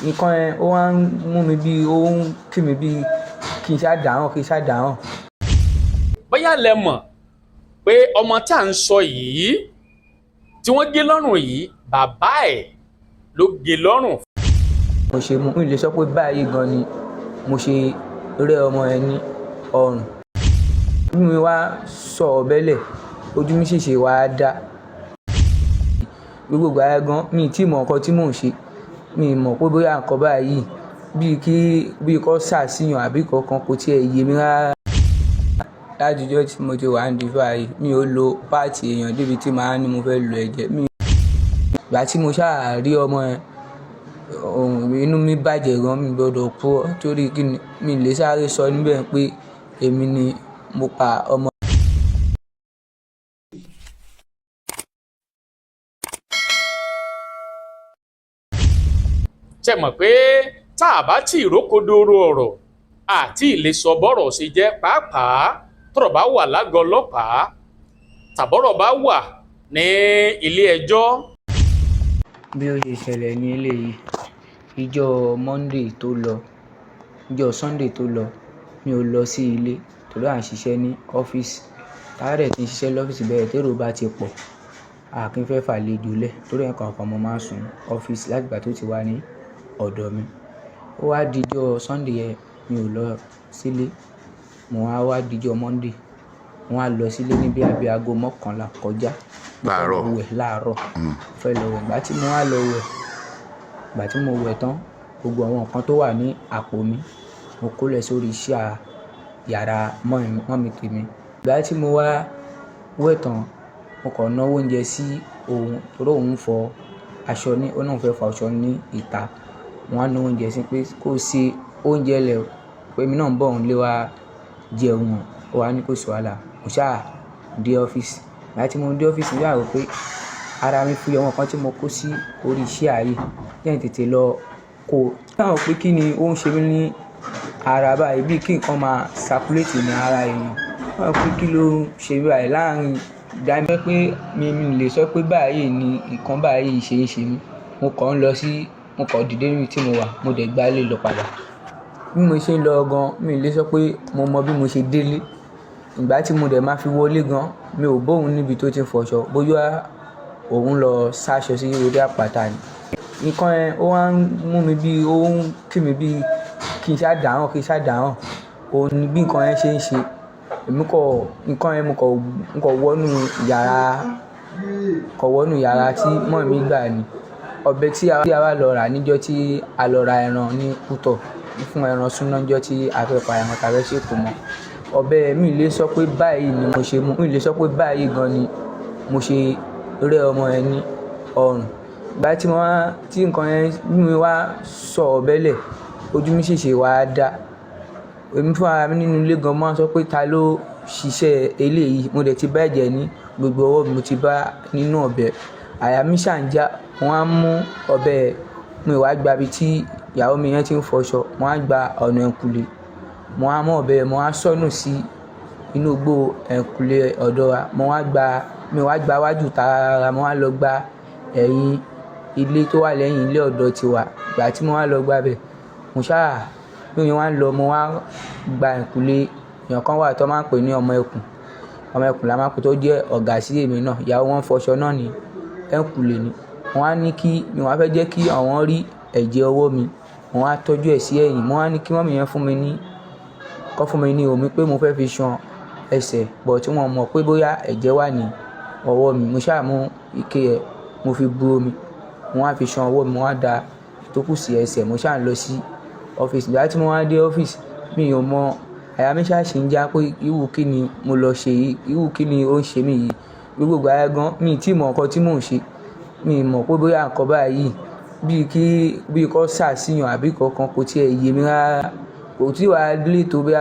nǹkan yẹn ó wá ń mú mi bí ó ń kí mi bí kí n ṣáà dáhùn. bóyá lẹ mọ̀ pé ọmọ tá à ń sọ yìí tí wọ́n gé lọ́rùn yìí bàbá ẹ̀ ló gé lọ́rùn. mo ṣe mú ilé sọ pé báyìí gan ni mo ṣe rẹ́ ọmọ yẹn ní ọrùn. bí mi wá sọ ọ̀bẹ́lẹ̀ ojú mi ṣèṣe wá dá. gbogbo ààrẹ gan mi ì tí mọ nǹkan tí mò ń ṣe mi ì mọ̀ pé bóyá nǹkan báyìí bíi kò ṣàṣìyàn àbí kankan kò tiẹ̀ yé mi rárá. látijọ́ tí mo ti wà ní dìfà yìí mi ò lo páàtì èèyàn débi tí màá ní mo fẹ́ lo ẹ̀jẹ̀ mi. ìgbà tí mo ṣáà rí ọmọ yẹn inú mi bàjẹ́ gan mi gbọ́dọ̀ kú ọ torí kí ni mi lè sáré sọ níbẹ̀ pé èmi ni mo pa ọmọ. ṣe mọ̀ pé tá a bá tí ìrókòdoro ọ̀rọ̀ àti lè sọ bọ́rọ̀ ṣe jẹ́ pàápàá tọ́rọ̀ bá wà lágọ̀ọ́ ọlọ́pàá tàbọ́rọ̀ bá wà ní ilé ẹjọ́. bí ó ṣe ṣẹlẹ̀ ní eléyìí ìjọ Sunday tó lọ mi ò lọ sí ilé torí à ń ṣiṣẹ́ ní ọ́fíìsì táàrẹ̀ tí ń ṣiṣẹ́ lọ́fíìsì bẹ́ẹ̀ tèrò bá ti pọ̀ kí n fẹ́ fàlejò lẹ̀ torí ẹ̀kan kan mo máa ń sùn ọ́fíìsì láti ìgbà tó ti wá ní ọ̀dọ̀ mi. ó wá dijọ́ Sunday yẹn mi ò lọ sílé mo wá dijọ́ Monday mo wá lọ sílé níbi àbí aago 11 kọjá láàárọ̀ fẹ́ lọ wẹ̀. ìgbà tí mo wá lọ wẹ̀ ìgbà tí mo wẹ̀ tán gbogbo àwọn nǹkan tó wà ní àpò mi mo kólẹ̀ sórí iṣẹ́ yàrá mọ́mì tèmi. ìgbà tí mo wá wẹ̀ tán mo kàn náwó oúnjẹ sí òun torí òun fọ aṣọ ní ó náà fẹ́ fọ aṣọ ní ìta. wọ́n á ná oúnjẹ sí pé kó ṣe oúnjẹ lẹ̀ pé mi náà ń bọ̀ òun lé wa jẹun ó wá ní kó sọ wàhálà mo ṣáà dé ọ́fíìsì. láti mo dé ọ́fíìsì yà rò pé ara mi fi ọmọ kan tí mo kó sí orí iṣẹ́ ààyè lẹ́yìn tètè lọ kó dáhùn pé kí ni ó ń ṣe mí ní ara báyìí bí kí nǹkan máa circulate ní ara èèyàn wọ́n pé kí ló ń ṣe mí báyìí láàrin ìdájọ́ pé mi lè sọ pé báyìí ni nǹkan báyìí ṣe é ṣe mí. mo kàn dìde níbi tí mo wà mo dẹ̀ gbálé lọ padà. bí mo ṣe ń lọ gan mi lè sọ pé mo mọ bí mo ṣe délé. ìgbà tí mo dẹ̀ máa fi wọlé gan mi ò bóun níbi tó ti ń fọṣọ bóyá òun lọ sáṣọ sí orí àpáta ni. nǹkan yẹn ó wá ń mú mi bí ó ń kí mi bí kí n ṣáà dáhùn òun ni bí nǹkan yẹn ṣe ń ṣe. nǹkan yẹn mo kàn wọnú yàrá tí mọ́ mi gbà ni. ọbẹ̀ tí a wá lọ rà níjọ́ tí a lọ ra ẹran ní Kútọ̀ fún ẹran súná níjọ́ tí a fẹ́ pa ẹran tàbí ṣèkó mọ́. ọbẹ̀ mi lè sọ pé báyìí ni mo ṣe mú mi lè sọ pé báyìí gan ni mo ṣe rẹ́ ọmọ yẹn ní ọrùn. ìgbà tí nǹkan yẹn bí mi wá sọ ọ̀bẹ́lẹ̀ ojú mi ṣèṣe wá dá. èmi fún ara mi nínú ilé gan máa ń sọ pé ta ló ṣiṣẹ́ eléyìí mo dẹ̀ ti bá ẹ̀jẹ̀ ní gbogbo ọwọ́ mi mo ti bá nínú ọbẹ̀. àyà mi ṣàǹjá wọ́n á mú ọbẹ̀ mi wá gba ibi tí ìyàwó mi yẹn ti ń fọṣọ wọ́n á gba ọ̀nà ẹ̀kùlé mo á mú ọbẹ̀ mo á sọnù sí inú igbó ẹ̀kùlé ọ̀dọ̀ wa mi wá gba wájú tààrà mo wá lọ gba ẹ̀yìn ilé tó wà lẹ́yìn ilé ọ̀dọ̀ tiwa. ìgbà tí mo wá lọ gba bẹ̀ mo ṣáà bí mi wá ń lọ mo wá gba ẹ̀kùlé èèyàn kan wà tó máa ń pè ní ọmọ ẹkùn la máa ń pè tó jẹ́ ọ̀gá sí èmi náà ìyàwó wọn fọṣọ náà ní ẹ̀kùlé ni. wọ́n á ní kí mi wá fẹ́ jẹ́ kí àwọn rí ẹ̀jẹ̀ ọwọ́ mi wọ́n á tọ́jú ẹ̀ sí ẹ̀yìn mo wá ní kí mọ́mì yẹn fún mi ní omi pé mo fẹ́ fi ṣan ẹsẹ̀ bọ̀ tí wọ́n mọ̀ pé bóyá ẹ̀jẹ̀ wà ní ọwọ́ mi. mo ṣáà mú ike ẹ̀ mo fi bu omi mo wá fi ṣan ọwọ́ mi mo wá da ìtókù sí ẹsẹ̀ mo ṣáà lọ sí ọ́fíìsì. ìgbà tí mo wá dé ọ́fíìsì mi ò mọ àyà mi ṣáà ṣì ń já pé irú kí ni mo lọ ṣe yìí irú kí ni ó ń ṣe mí yìí. gbogbo ààrẹ gan mi ì tí mọ nǹkan tí mò ń ṣe mi ì mọ̀ pé bóyá nǹkan báyìí bíi kò ṣàṣìyàn àbí kankan kò tiẹ̀ yé mi rárá. kò tí wàá lè tó bí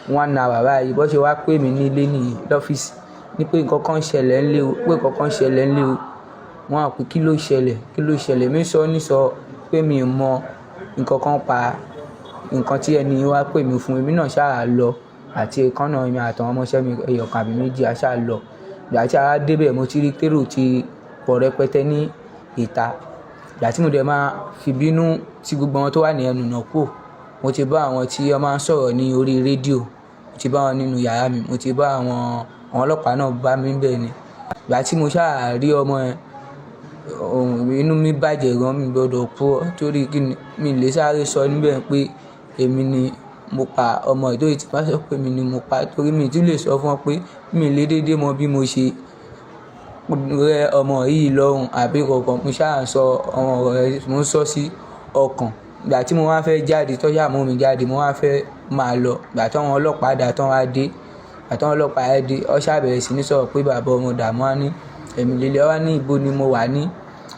1 hour báyìí bó ṣe wá pè mí nílé nìyí lọ́fíìsì ní pé nǹkan kan ṣẹlẹ̀ ńlé o wọ́n á pè kí ló ṣẹlẹ̀ mi sọ pé mi ò mọ nǹkan kan pa nǹkan tí ẹni wá pè mí fún. èmi náà ṣáà lọ àti ìkànnà mi àtàwọn ọmọọṣẹ́ mi ẹyọkan àbí méjì a ṣáà lọ. ìgbà tí a débẹ̀ mo ti rí tèrò ti pọ̀ rẹpẹtẹ ní ìta ìgbà tí mo dẹ̀ máa fi bínú tí gbogbo wọn tó wà ní ẹnu náà kúrò, mo ti bá àwọn tí wọ́n máa ń sọ̀rọ̀ ní orí rédíò, mo ti bá wọn nínú yàrá mi, mo ti bá àwọn ọlọ́pàá náà bá mi bẹ́ẹ̀ ni. Ìgbà tí mo ṣáà rí ọmọ yẹn, inú mi bàjẹ́ gan, mi gbọ́dọ̀ kú torí kí ni mi lè sáré sọ níbẹ̀ pé èmi ni mo pa ọmọ yìí, torí tí bá sọ pé èmi ni mo pa, torí mi tún lè sọ fún wọn pé mi lè dédé mọ bí mo ṣe rẹ ọmọ yìí lọ́rùn àbí kankan. Mo ṣáà ń sọ àwọn ọ̀rọ̀ rẹ̀, mo ń sọ sí ọkàn. Ìgbà tí mo wá fẹ́ jáde, tó ṣáà mú mi jáde, mo wá fẹ́ máa lọ. Ìgbà tí àwọn ọlọ́pàá dà tán wá dé, ìgbà tí àwọn ọlọ́pàá yẹn dé, ó ṣáà bẹ̀rẹ̀ sí ní sọ̀rọ̀ pé bàbá ọmọ dà, mo wá ní èmi lélẹ̀, ó wá ní ibo ni mo wà ní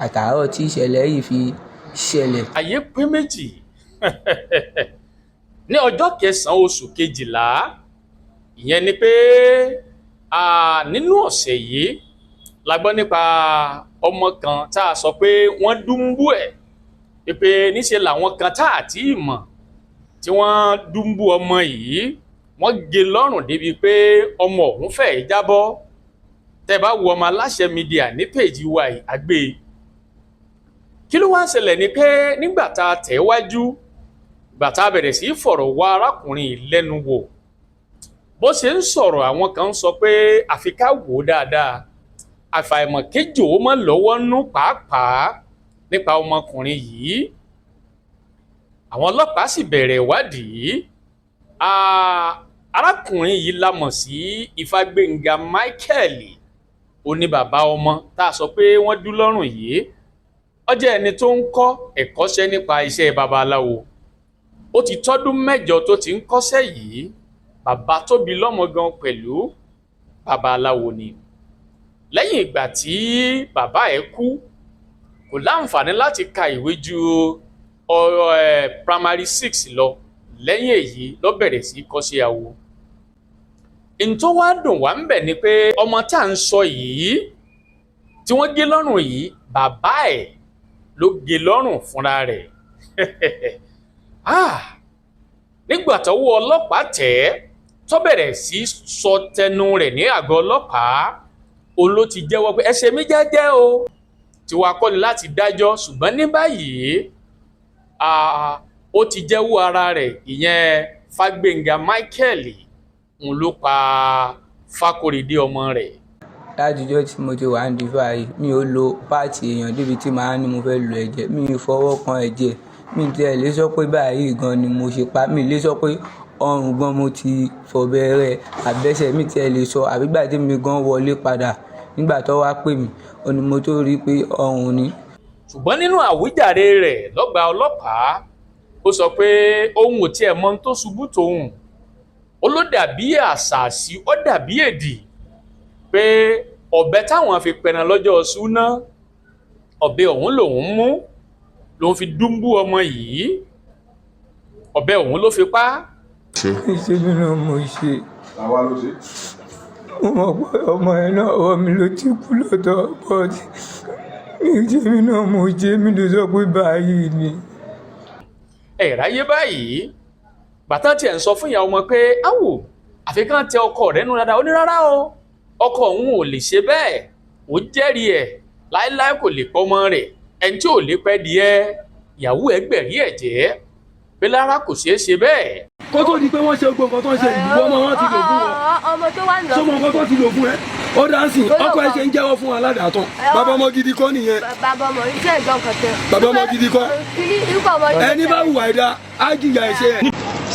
àtàárọ̀ tí ìṣẹ̀lẹ̀ yìí fi ṣẹlẹ̀. Ayé pé méjì ní ọjọ́ 9 oṣù kejìlá, ìyẹn ni pé nínú ọ̀sẹ̀ yìí la gbọ́ nípa ọmọ kan tá a sọ pé wọ́n dúnbú ẹ̀ pé níṣe làwọn kan tá a tí ì mọ̀ tí wọ́n dúnbú ọmọ yìí, wọ́n gé lọ́rùn débi pé ọmọ ọ̀hún fẹ́ẹ́ jábọ́. Tẹ́ bá wo Ọmọ Aláṣẹ Media ní péèjì wa yìí àgbé. Kí ló wá ń ṣẹlẹ̀ ni pé nígbà tá a tẹ̀ wájú, ìgbà tá a bẹ̀rẹ̀ sí fọ̀rọ̀ wá arákùnrin yìí lẹ́nu wò, bó ṣe ń sọ̀rọ̀ àwọn kan sọ pé àfi ká wò ó dáadáa, àfàìmọ̀ kéjò ó mọ́ lọ́wọ́ nú pàápàá nípa ọmọkùnrin yìí. Àwọn ọlọ́pàá sì bẹ̀rẹ̀ ìwádìí. Arákùnrin yìí la mọ̀ sí Ifágbénga Michael, ó ní bàbá ọmọ tá a sọ pé wọ́n dú lọ́rùn yìí. Ó jẹ́ ẹni tó ń kọ́ ẹ̀kọ́ṣẹ́ nípa iṣẹ́ babaláwo. Ó ti tọ́dún 8 tó ti ń kọ́ṣẹ́ yìí. Bàbá tó bí lọ́mọ gan pẹ̀lú babaláwo ni. Lẹ́yìn ìgbà tí bàbá ẹ̀ kú, kò láǹfààní láti ka ìwé ju primary 6 lọ. Lẹ́yìn èyí ló bẹ̀rẹ̀ sí kọ́ṣẹ́ awo. In tó wá dùn wá ń bẹ̀ ni pé ọmọ tá à ń sọ yìí tí wọ́n gé lọ́rùn yìí, bàbá ẹ̀ ló gé lọ́rùn fúnra rẹ̀. Nígbà tọ́wọ́ ọlọ́pàá tẹ̀ ẹ́, tó bẹ̀rẹ̀ sí sọ tẹnu rẹ̀ ní àgọ́ ọlọ́pàá, òun ló ti jẹ́wọ́ pé ẹ ṣe mí jẹ́jẹ́ o, tí wàá kọ́ni láti dájọ́. Ṣùgbọ́n ní báyìí ó ti jẹ́wọ́ ara rẹ̀, ìyẹn Fágbénga Michael, òun ló pa Fákóredé ọmọ rẹ̀. Látijọ́ tí mo ti wà ní dìfà yìí, mi ò lo páàtì èèyàn débi tí màá ní mo fẹ́ lo ẹ̀jẹ̀, mi ò fọwọ́ kan ẹ̀jẹ̀, mi tiẹ̀ lè sọ pé báyìí gan ni mo ṣe pa, mi lè sọ pé ọrùn gan mo ti fọ̀bẹ rẹ̀ àbẹ́sẹ̀, mi tiẹ̀ lè sọ àbígbà tí mi gan wọlé padà nígbà tó wá pè mí, ó ní mo tó rí pé ọrùn ni. Ṣùgbọ́n nínú àwíjàre rẹ̀ lọ́gbà ọlọ́pàá, ó sọ pé ohun ò tiẹ̀ mọ tó ṣubú tòun, ó ló dàbí àṣàṣì, ó dàbí èdì pé ọ̀bẹ táwọn fi pẹran lọ́jọ́ ṣúná, ọ̀bẹ ọ̀hún lòun mú, lòun fi dúnbú ọmọ yìí, ọ̀bẹ ọ̀hún ló fi pa. Iṣẹ́ mi náà mo ṣe. Àwa ló ṣe. Mo mọ̀ pé ọmọ ẹ̀ náà ọwọ́ mi ló ti kú lọ́tọ̀, but iṣẹ́ mi náà mo ṣe, mi lè sọ pé báyìí ni. Ráyé báyìí, bàtà tiẹ̀ ń sọ fún ìyá ọmọ pé áwò àfikán tẹ ọkọ rẹ̀ nú dáadáa, ó ní rárá o, ọkọ òun ò lè ṣe bẹ́ẹ̀, ó jẹ́rìí ẹ̀ láéláé kò lè pọ́mọ rẹ̀, ẹni tí ò lè pẹ́ díẹ̀ ìyàwó ẹ̀ gbẹ̀rí ẹ̀ jẹ́ pé lára kò ṣeé ṣe bẹ́ẹ̀. Kó tó di pé wọ́n ṣe gbogbo nǹkan tó ń ṣe ìlú, ọmọ wọn ti lò fún wọn. Ọmọ tó wà lọ. Sọmọ nǹkan tó ti lò fún ẹ. Ó dáńsìn, ọkọ ẹ ṣe ń jẹ́wọ́ fún aládàátàn. Bàbá ọmọ gidi kọ́ nìyẹn. Bàbá ọmọ iṣẹ́ ìgbọ́n kan tẹ. Bàbá ọmọ gidi kọ́. Ẹni bá hùwà ẹ̀dá, á jìyà ẹ̀ṣẹ̀ ẹ̀.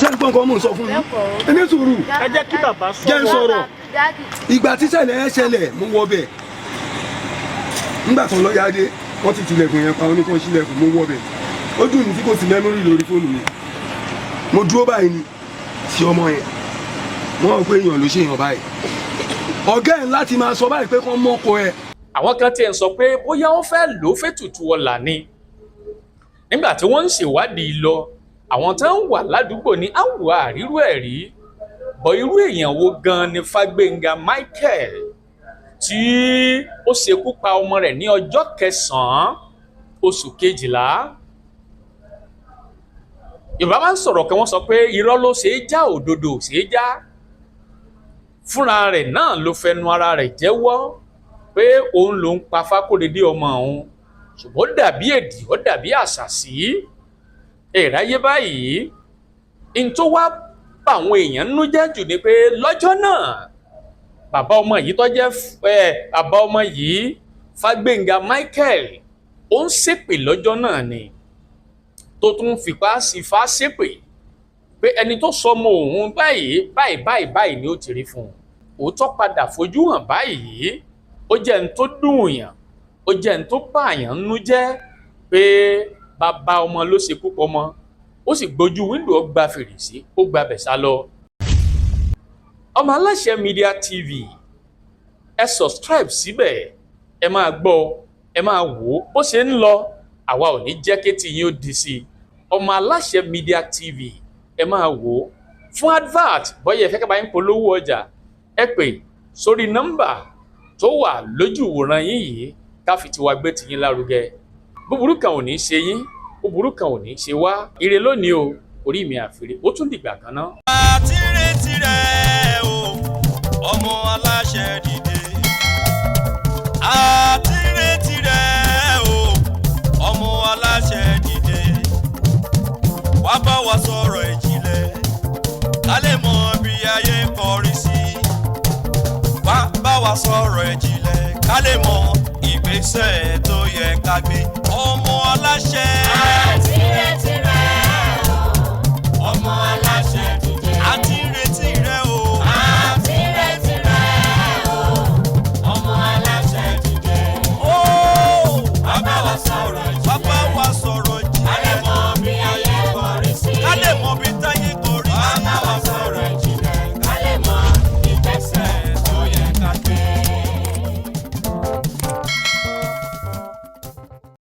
Ṣé ń gbọ́n kan mò ń sọ fún yín? Ẹni sùúrù. Ẹ jẹ́ kí bàbá sọ. Jẹ́ ń sọ̀rọ̀. Ìgbà tí ṣẹlẹ̀ ẹ ṣẹlẹ̀, mo wọ bẹ̀. Nígbà tó lọ́ọ́ yáde, wọ́n ti tilẹ̀kùn yẹn pa, oníkan sílẹ̀kùn, mo wọ bẹ̀. Ó dùn ní tí kò sí mẹ́mórì lórí fóònù mi. Mo dúró báyìí ni sí ọmọ yẹn. Wọ́n rò pé èèyàn ló ṣe èèyàn báyìí. Ọ̀gá ẹ̀ láti máa sọ báyìí pé kán mọ́kọ ẹ. Àwọn kan tiẹ̀ ń sọ pé bóyá wọ́n fẹ́ lò ó fètùtù ọlà ni. Nígbà tí wọ́n ń ṣèwádìí lọ, àwọn tó ń wà ládùúgbò ní àwọ̀ àrírú ẹ̀ rí. Bọ̀ irú èèyàn wo gan ni Fágbénga Michael tí ó ṣekú pa ọmọ rẹ̀ ní ọjọ́ 9 oṣù kejìlá. Yorùbá máa ń sọ̀rọ̀ kan, wọ́n sọ pé irọ́ ló ṣe é já, òdodo ò ṣe é já. Fúnra rẹ̀ náà ló fẹnu ara rẹ̀ jẹ́wọ́ pé òun ló ń pa Fákóredé ọmọ òun. ṣùgbọ́n ó dàbí èdì ó dàbí àṣàsí ìráyé báyìí n tó wá bá àwọn èèyàn nínú jẹ́ jù ni pé lọ́jọ́ náà bàbá ọmọ yìí tó jẹ́ bàbá ọmọ yìí Fágbénga Michael ó ń ṣépè lọ́jọ́ náà ni tó tún fipá sí fá ṣépè pé ẹni tó sọmọ òun báyìí ni ó ti rí fún un òótọ́ padà fojú hàn báyìí ó jẹ́ n tó dùn yàn ó jẹ́ n tó pààyàn nínú jẹ́ pé bàbá ọmọ ló ṣekú pọmọ ó sì gbójú wíńdò ó gba fèrèsé ó gba bẹ̀ sá lọ. Ọmọ Aláṣẹ Media TV ẹ subscribe síbẹ̀ ẹ máa gbọ́ ẹ máa wò ó bó ṣe ń lọ àwa ò ní jẹ́ kétí yín ó di sí i. Ọmọ Aláṣẹ Media TV ẹ máa wò ó fún advert bọ́yẹ̀ ẹ fẹ́ ká bá yín polówó ọjà ẹ pè sórí nọ́mbà tó wà lójú ìwòran yín yìí ká fi tiwa gbé tiyín lárugẹ. Búburú kan ò ní ṣe yín búburú kan ò ní ṣe wá ire lónìí o orí mi àfìrí ó tún dìgbà kan náà. àtirẹ̀tirẹ̀ o ọmọ aláṣẹ dìde. àtirẹ̀tirẹ̀ o ọmọ aláṣẹ dìde. wá bá wa sọ̀rọ̀ ìjìnlẹ̀ ká lè mọ bí ayé ń kọrí sí. wá bá wa sọ̀rọ̀ ìjìnlẹ̀ ká lè mọ ìgbésẹ̀ tó yẹ ká gbé. ọmọ aláṣẹ